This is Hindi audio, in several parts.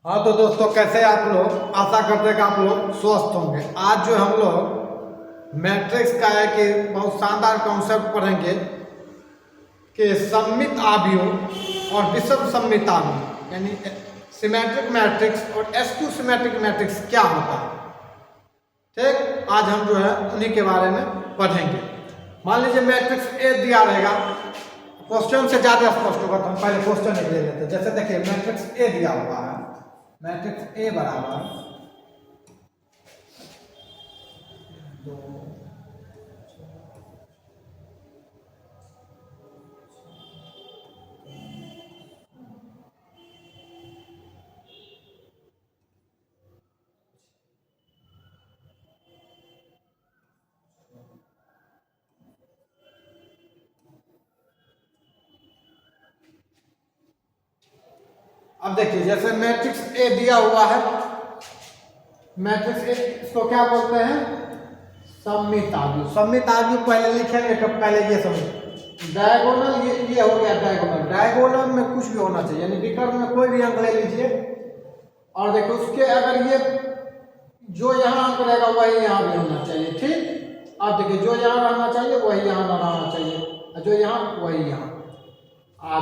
हाँ तो दोस्तों, कैसे आप लोग? आशा करते हैं कि आप लोग स्वस्थ होंगे। आज जो हम लोग मैट्रिक्स का है कि बहुत शानदार कॉन्सेप्ट पढ़ेंगे कि सममित आव्यूह और विषम सममित आव्यूह यानी सिमेट्रिक मैट्रिक्स और एस्क्यू सिमेट्रिक मैट्रिक्स क्या होता है। ठीक, आज हम जो है उन्हीं के बारे में पढ़ेंगे। मान लीजिए मैट्रिक्स ए दिया रहेगा, क्वेश्चन से ज़्यादा स्पष्ट होगा तो हम पहले क्वेश्चन ले लेते हैं। जैसे देखिए मैट्रिक्स ए दिया हुआ है, मैट्रिक्स ए बराबर 2 अब देखिए जैसे मैट्रिक्स ए दिया हुआ है, मैट्रिक्स ए इसको क्या बोलते हैं? सममित आव्यूह। सममित आव्यूह पहले लिखेंगे तो पहले ये समझ डायगोनल, ये हो गया डायगोनल। डायगोनल में कुछ भी होना चाहिए, यानी विकर्ण में कोई भी अंक ले लीजिए और देखो उसके अगर ये जो यहाँ अंक रहेगा वही यहाँ भी होना चाहिए। ठीक, अब देखिए जो यहाँ रहना चाहिए वही यहाँ रहना चाहिए, जो यहाँ वही यहाँ।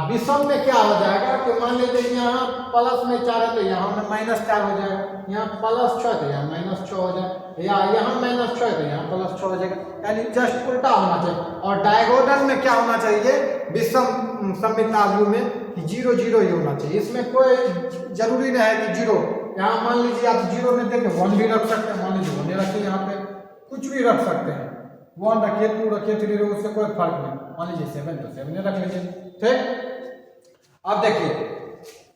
विषम में क्या हो जाएगा कि मान लीजिए यहाँ प्लस में 4 है तो यहाँ में -4 हो जाएगा, यहाँ +6 तो यहाँ -6 हो जाएगा, या यहाँ -6 तो यहाँ +6 हो जाएगा, यानी जस्ट उल्टा होना चाहिए। और डायगोनल में क्या होना चाहिए? विषम सममित आव्यूह में 0 0 ही होना चाहिए। इसमें कोई जरूरी नहीं है कि 0, यहाँ मान लीजिए आप 0 में देखे 1 भी रख सकते हैं, मान लीजिए 1 रखिए, यहाँ पे कुछ भी रख सकते हैं, 1 रखिए, 2 रखिए, 3 रखिए, उससे कोई फर्क नहीं। मान लीजिए 7 तो 7 रख लीजिए। ठीक, अब देखिए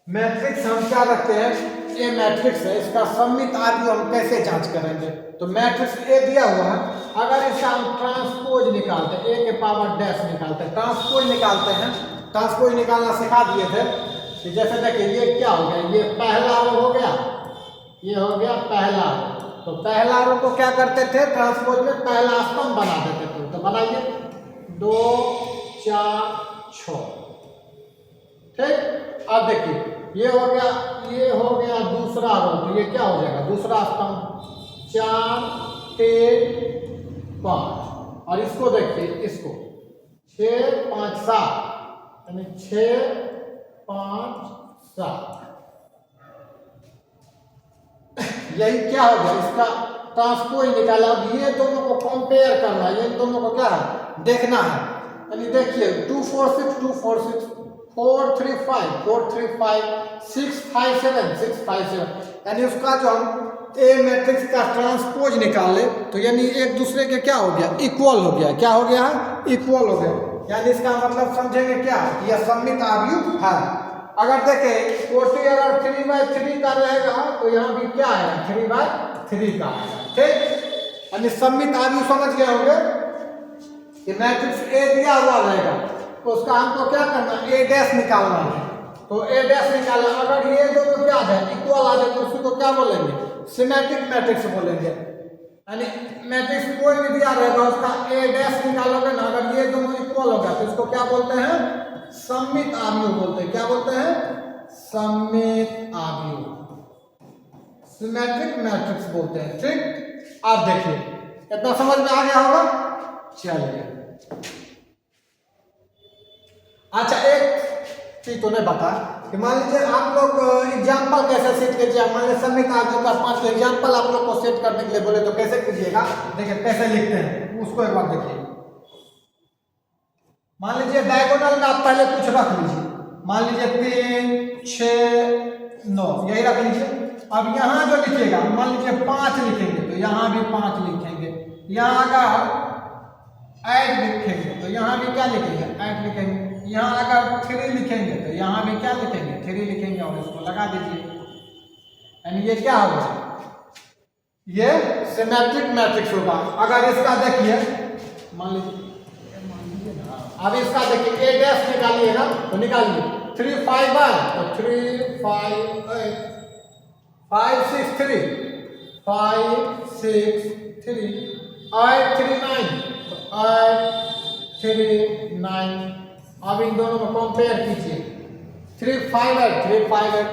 मैट्रिक्स हम क्या रखते हैं? ए मैट्रिक्स है, इसका सममित आव्यूह हम कैसे जांच करेंगे? तो मैट्रिक्स ए दिया हुआ है, अगर इसका हम ट्रांसपोज निकालते हैं, ए के पावर डैश निकालते हैं, ट्रांसपोज निकालते हैं, ट्रांसपोज निकालना सिखा दिए थे कि जैसे देखिए ये क्या हो गया, ये पहला रो हो गया, ये हो गया पहला रो। तो पहला रो को क्या करते थे? ट्रांसपोज में पहला स्तंभ बना देते थे। तो बनाइए 2 4 6। ठीक, अब देखिए ये हो गया, ये हो गया दूसरा रो, तो ये क्या हो जाएगा? दूसरा स्तंभ 4 3 5। और इसको देखिए, इसको 6 5 7, यानी 6 5 7। यही क्या हो गया? इसका ट्रांसपोज निकाला। अब ये दोनों को कंपेयर करना है, ये दोनों को क्या है? देखना है। यानी देखिए 2 4 6 2 4 6 4 3 5 4 3 5 6 5 7 6 5 7, यानी उसका जो हम ए मैट्रिक्स का ट्रांसपोज निकाले तो यानी एक दूसरे के क्या हो गया? इक्वल हो गया। क्या हो गया? इक्वल हो गया। यानी इसका मतलब समझेंगे क्या? यह सममित आव्यूह है। अगर देखें कोटि अगर 3/3 का रहेगा तो यहाँ भी क्या है? 3/3 का आएगा। ठीक, यानी सममित आव्यूह समझ गए होंगे कि मैट्रिक्स ए दिया हुआ रहेगा तो उसका हमको क्या करना है? ए डैश निकालना है। तो ए डैश निकालना, अगर ये दोनों क्या आ जाए? इक्वल आ जाए तो उसको क्या बोलेंगे? सिमेट्रिक मैट्रिक्स बोलेंगे। यानी मैट्रिक्स कोई भी दिया रहेगा उसका ए डैश निकालोगे ना, अगर ये दोनों इक्वल हो गया तो इसको क्या बोलते हैं? सममित आव्यूह बोलते हैं। क्या बोलते हैं? सममित आव्यूह, सिमेट्रिक मैट्रिक्स बोलते हैं। ठीक, आप देखिए इतना समझ में आ गया होगा। चलिए अच्छा, एक चीज तो नहीं बता कि मान लीजिए आप लोग एग्जाम्पल कैसे सेट कीजिए। मान लीजिए सममित आव्यूह का 5 एग्जाम्पल आप लोग को सेट करने के लिए बोले तो कैसे कीजिएगा? देखिए कैसे लिखते हैं उसको एक बार देखिए। मान लीजिए डायगोनल में आप पहले कुछ रख लीजिए, मान लीजिए 3 6 9 यही रख लीजिए। अब यहाँ जो लिखिएगा, मान लीजिए 5 लिखेंगे तो यहाँ भी 5 लिखेंगे, यहाँ अगर 8 लिखेंगे तो यहाँ भी क्या लिखेंगे? 8 लिखेंगे। यहाँ अगर 3 लिखेंगे तो यहाँ भी क्या लिखेंगे? 3 लिखेंगे और इसको लगा दीजिए। यानी ये क्या होगा? ये सिमेट्रिक मैट्रिक्स होगा। अगर इसका देखिए, मान लीजिए अब इसका देखिए ए डैश निकालिए ना, तो निकालिए 3 5 तो 3 5 8 5 6 3 5 6 3 8 3 9 8 3 9। अब इन दोनों को कंपेयर कीजिए, 3 5 8 3 5 8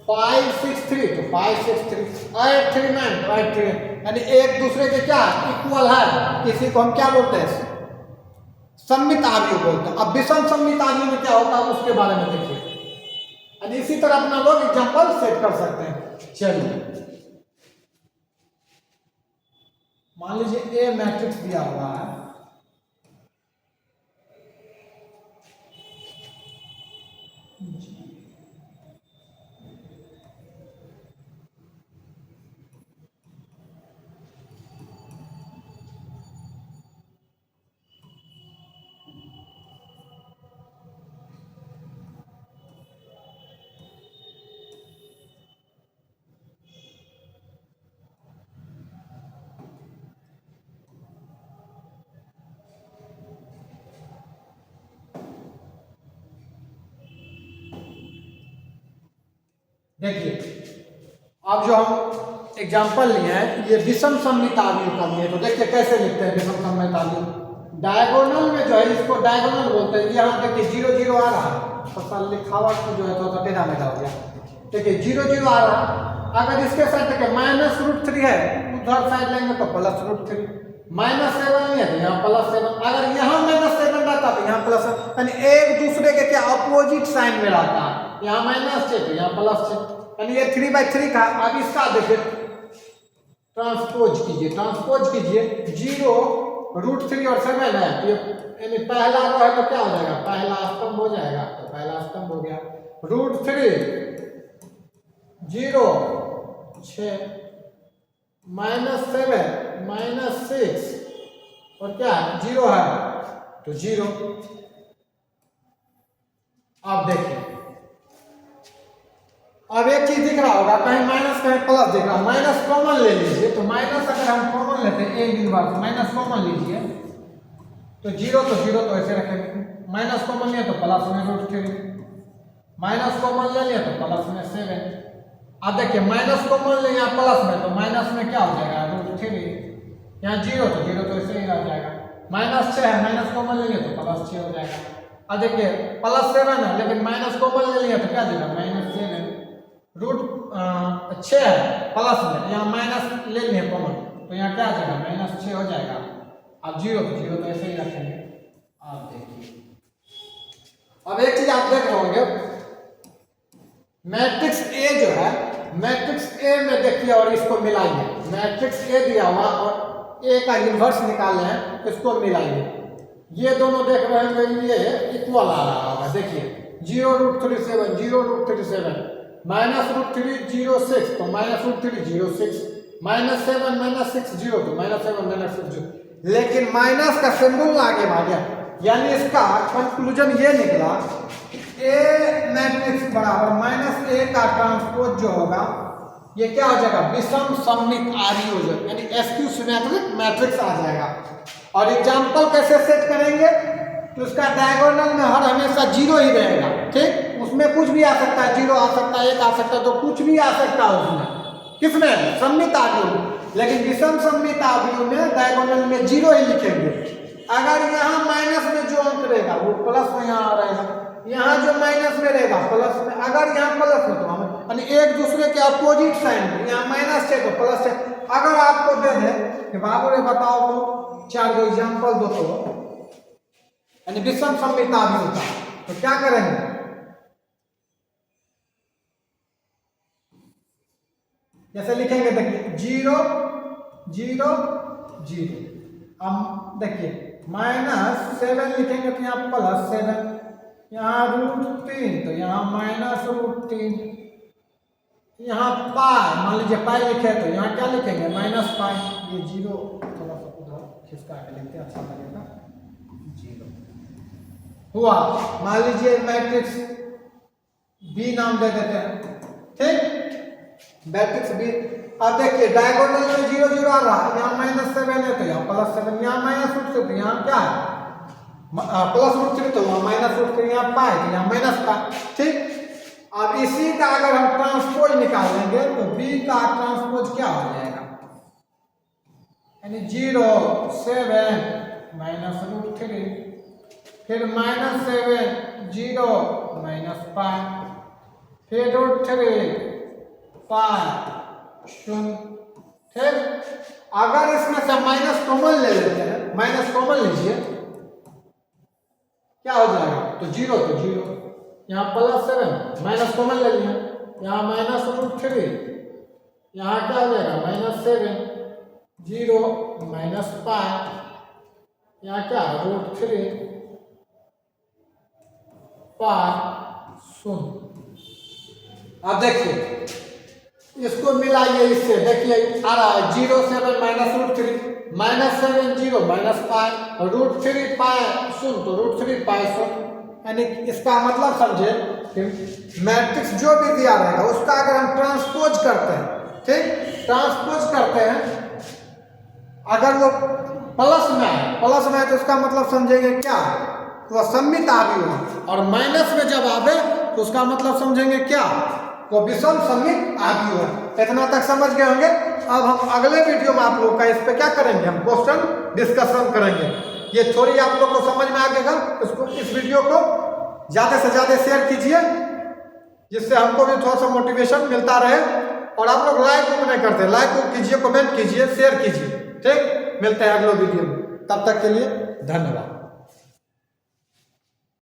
563 तो 563 8 3 9 8 3 यानी एक दूसरे के क्या इक्वल है। किसी को हम क्या बोलते हैं सममित अवयव बोलते हैं। अब विषम सममित अवयव में क्या होता है उसके बारे में देखिए। यानी इसी तरह अपना लोग एग्जांपल सेट कर सकते हैं। चलिए मान लीजिए ए मैट्रिक्स दिया हुआ है, देखिए अब जो हम एग्जांपल लिए हैं ये विषम सममित अवयव का लिए। तो देखिए कैसे लिखते हैं विषम सममित अवयव। डायगोनल में जो है इसको डायगोनल बोलते हैं। यहाँ देखिए 0 0 आ रहा है तो लिखावट में जो है थोड़ा टेढ़ा मेढ़ा हो गया। देखिए 0 0 आ रहा है, अगर इसके साथ देखिए -√3 है उधर साइड लेंगे तो +√3, -7 नहीं है तो यहाँ +7, अगर यहाँ -7 रहता तो यहाँ प्लस, यानी एक दूसरे के क्या अपोजिट साइन में रहता है। यहाँ -6 तो यहाँ +6, यानी ये 3/3 का। अब इसका देखिए ट्रांसपोज कीजिए, 0√3 और 7 है तो यानी पहला रो है तो क्या हो जाएगा पहला स्तंभ हो जाएगा। तो पहला स्तंभ हो गया √3 0 6 -7 -6 और क्या 0 है तो 0। अब देखिए अब एक चीज दिख रहा होगा कहीं माइनस कहीं प्लस दिख रहा है, माइनस कॉमन ले लीजिए। तो माइनस अगर हम कॉमन लेते हैं एक इनवर्स माइनस कॉमन लीजिए तो 0 तो ऐसे रखेंगे, माइनस कॉमन लिया तो प्लस में √3, माइनस कॉमन ले लिया तो प्लस में 7। अब देखिए माइनस कॉमन ले यहाँ प्लस में तो माइनस में क्या हो जाएगा √3, यहाँ 0 तो ऐसे ही रह जाएगा। -6 है माइनस कॉमन ले लिया तो +6 हो जाएगा। अब देखिए +7 है लेकिन माइनस कॉमन ले लिया तो क्या देगा -7, √6 है प्लस में यहाँ माइनस ले लिए कॉमन तो यहाँ क्या आ जाएगा -6 हो जाएगा। अब 0 तो ऐसे ही रखेंगे। आप देखिए अब एक चीज आप देख रहे होंगे मैट्रिक्स ए जो है मैट्रिक्स ए में देखिए और इसको मिलाइए। मैट्रिक्स ए दिया हुआ और ए का इन्वर्स निकाले हैं इसको मिलाइए। ये दोनों देख रहे हैं ये इक्वल आ रहा होगा। देखिए 0√37 0√37 -√3 0 6 तो -√3 0 6 -7 -6 0 तो -7 -6 0, लेकिन माइनस का सिंबल आगे भाग गया। यानी इसका कंक्लूजन ये निकला ए मैट्रिक्स बराबर -a का ट्रांसपोज जो होगा ये क्या हो जाएगा विषम सममित अवयव यानी SQ सिमेट्रिक मैट्रिक्स आ जाएगा। और एग्जांपल कैसे सेट करेंगे तो उसका डायगोनल में हर हमेशा 0 ही रहेगा। ठीक, उसमें कुछ भी आ सकता है, 0 आ सकता है 1 आ सकता है तो कुछ भी आ सकता है उसमें। किसमें सममित अवयव, लेकिन विषम सममित अवयव में डायगोनल में 0 ही लिखेंगे। अगर यहाँ माइनस में जो अंक रहेगा वो प्लस में यहाँ रहेगा, यहाँ जो माइनस में रहेगा प्लस में, अगर यहाँ प्लस में तो हम यानी एक दूसरे के अपोजिट साइन में, यहाँ माइनस है तो प्लस है। अगर आपको दे दे कि बाबू ने बताओ तो 4 गो एग्जाम्पल दो तो यानी विषम सममित अवयव का तो क्या करेंगे जैसे लिखेंगे देखिए 0 0 0। अब देखिए -7 लिखेंगे तो यहाँ +7, यहाँ √3 तो यहाँ -√3, यहाँ पाई मान लीजिए पाई लिखे तो यहाँ क्या लिखेंगे -पाई। ये 0 थोड़ा सा उधर खिसका के लिखते अच्छा लगेगा 0 हुआ। मान लीजिए मैट्रिक्स बी नाम दे देते हैं। ठीक, मैट्रिक्स बी। अब देखिए डायगोनल में 0 0 आ रहा है, यहाँ -7 है तो यहाँ +7, यहाँ -√3 तो यहाँ क्या है +√3 तो यहाँ -√3, यहाँ पाई तो यहाँ -पाई। ठीक, अब इसी का अगर हम ट्रांसपोज निकाल लेंगे तो बी का ट्रांसपोज क्या हो जाएगा यानी 0 7 -√3 फिर -7 0 -पाई फिर √3 पाई शून्य। ठीक, अगर इसमें से माइनस कॉमन ले लेते हैं, माइनस कॉमन लीजिए, क्या हो जाएगा? तो जीरो, तो जीरो, यहाँ प्लस 7 माइनस कॉमन ले लिया, यहाँ माइनस √3, यहाँ क्या हो जाएगा? -7, 0 माइनस पाई, यहाँ क्या √3 पाई शून्य। अब देखिए इसको मिलाइए इससे, देखिए आ रहा है 0 7 -√3 -7 0 माइनस पाई √3 पाई शून्य, तो √3 पाई शून्य। यानी इसका मतलब समझे कि मैट्रिक्स जो भी दिया रहेगा उसका अगर हम ट्रांसपोज करते हैं, ठीक, ट्रांसपोज करते हैं, अगर वो प्लस में है तो इसका मतलब समझेंगे क्या? वो सममित अवयव है। और माइनस में जब आवे तो उसका मतलब समझेंगे क्या? वो विषम सममित अवयव है। इतना तक समझ गए होंगे। अब हम अगले वीडियो में आप लोग का इस पे क्या करेंगे? हम क्वेश्चन डिस्कशन करेंगे। ये थोड़ी आप लोग को समझ में आ गएगा। इसको, इस वीडियो को ज्यादा से ज्यादा शेयर कीजिए, जिससे हमको भी थोड़ा सा मोटिवेशन मिलता रहे। और आप लोग लाइक को नहीं करते, लाइक को कीजिए, कमेंट कीजिए, शेयर कीजिए। ठीक, मिलते हैं अगले वीडियो में, तब तक के लिए धन्यवाद।